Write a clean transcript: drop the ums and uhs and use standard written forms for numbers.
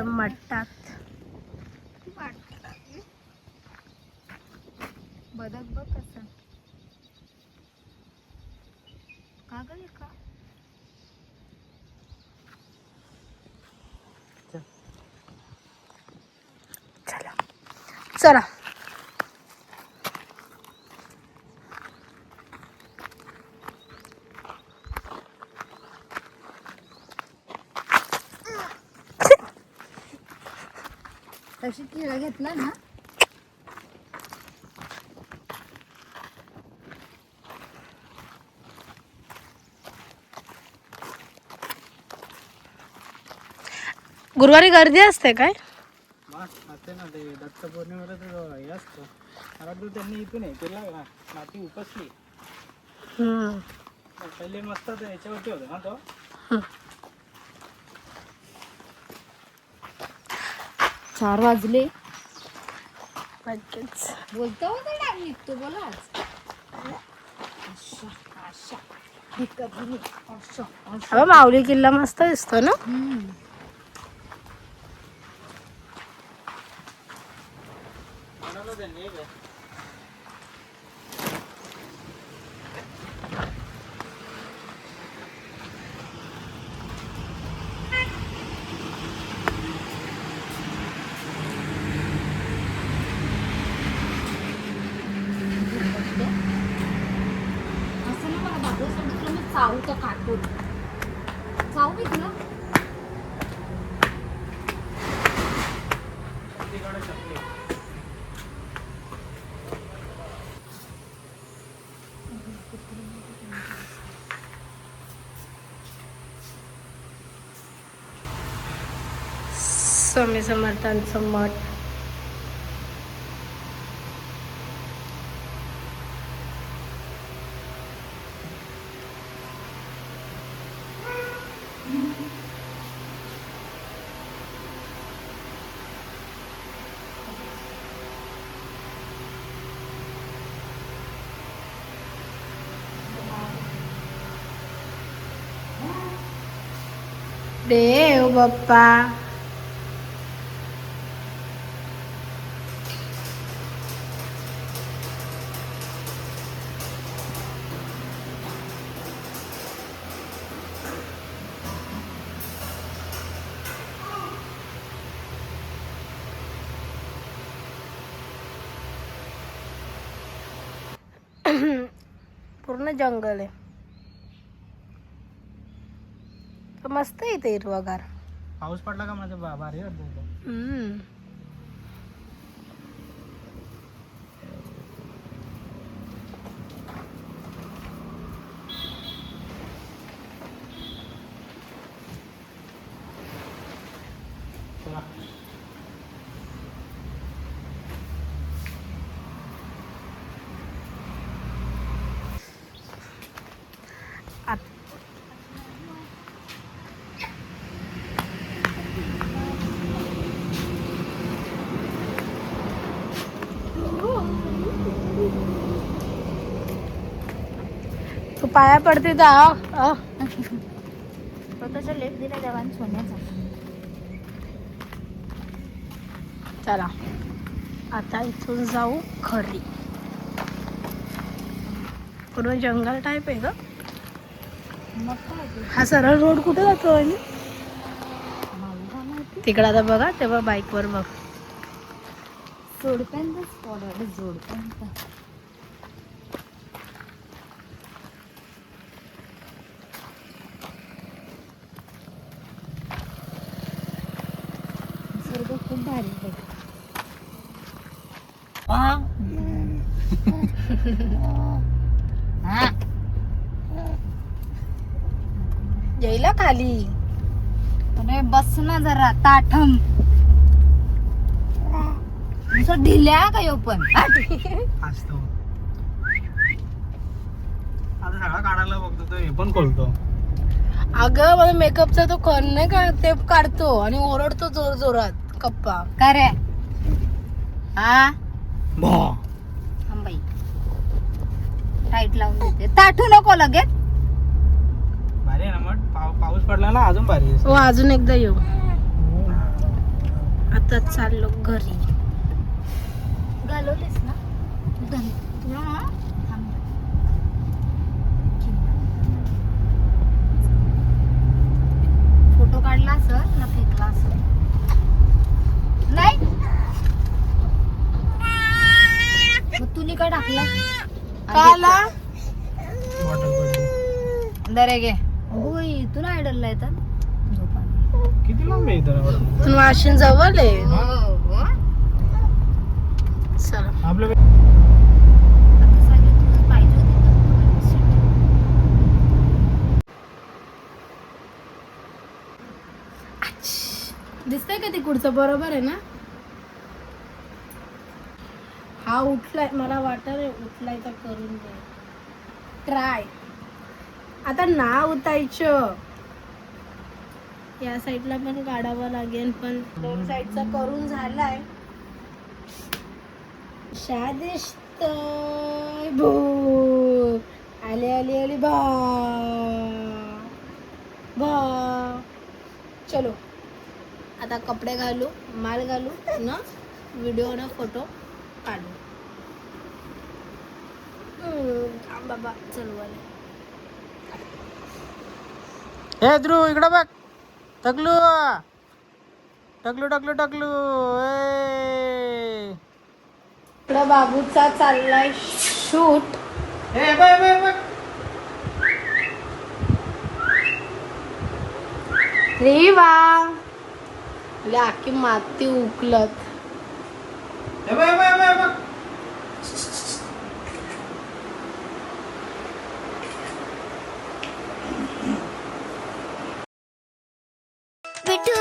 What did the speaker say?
मटात. बदक बघ कसं का ग का चला चला. तशी केळं घेतला ना. गुरुवारी गर्दी असते काय? असते ना, ते दत्त पौर्णिमेला तर हे असतं. मला वाटतं त्यांनी इथून हे केला ना, माती उपसली. पहिले मस्त ते याच्यावरती होतं ना तो. 4 वाजले. लगेच बोलतो होता टाइम निघतो बोला आज. अबा माऊली किल्ला मस्त दिसतो ना. असं ना मला बाबा सांगितलं मी चावू तर काटून चावू मी तुला. स्वामी समर्थांचं मठ. देव बाप्पा. पूर्ण जंगल आहे. मस्त आहे इथे हिरवागार. पाऊस पडला का माझं भारी वाटतं. तू पाया पडते तर स्वतःचा लेप दिला देवान सोन्याचा. चला आता इथून जाऊ खरी. पूर्ण जंगल टाईप आहे ग. हा सरळ रोड कुठे जातो आणि तिकडे आता बघा तेव्हा बाईकवर बघ. जोडप्यांचा स्पॉट आहे जोडप्यांचा. निसर्ग खूप भारी आहे. येईला खाली. अरे बस ना जरा ताठम. नुसतं ढिल्या का यो पण असतो. आता सगळा काढायला बघतो तो हे पण खोलतो. अगं मला मेकअपचा तो खण नाही का ते काढतो आणि ओरडतो जोर जोरात कप्पा. का रे हा बा. टाईट लावून देते. ताठू नको लगेच. भारी आहे ना मग. पाऊस पडला ना अजून भारी आहे. हो अजून एकदा येऊ. आता चाललो घरी. घालवलीस ना थांब. फोटो काढला असेल ना फेकला असेल नाही मग तुनी काय टाकलं काला बॉटल पडली. दरे गे होय तुला आयडलला येतात किती लांब आहे इथं पण वाशिन जवळ आहे. चला आपलं आता सांगितलं तुला पाहिजे होती दिसतंय का तिकडचं बरोबर आहे ना. हा उठलाय मला वाटत उठलाय तर करून दे ट्राय. आता ना उतायचं या साईडला पण काढावं लागेल पण दोन साईडचा करून झालाय. शादिस्त भू आले आले आले बा बा. चलो आता कपडे घालू माल घालू ना व्हिडिओ ना फोटो काढू. बाबा चलू आले. हे ध्रुव इकडं बघ. टकलू टकलू टकलू टकलू इकडं बाबूचा चाललाय शूट. ए बघ बघ बघ. रेवा आखी माती उकलत. हे बघ बघ बघ बघ. पिठू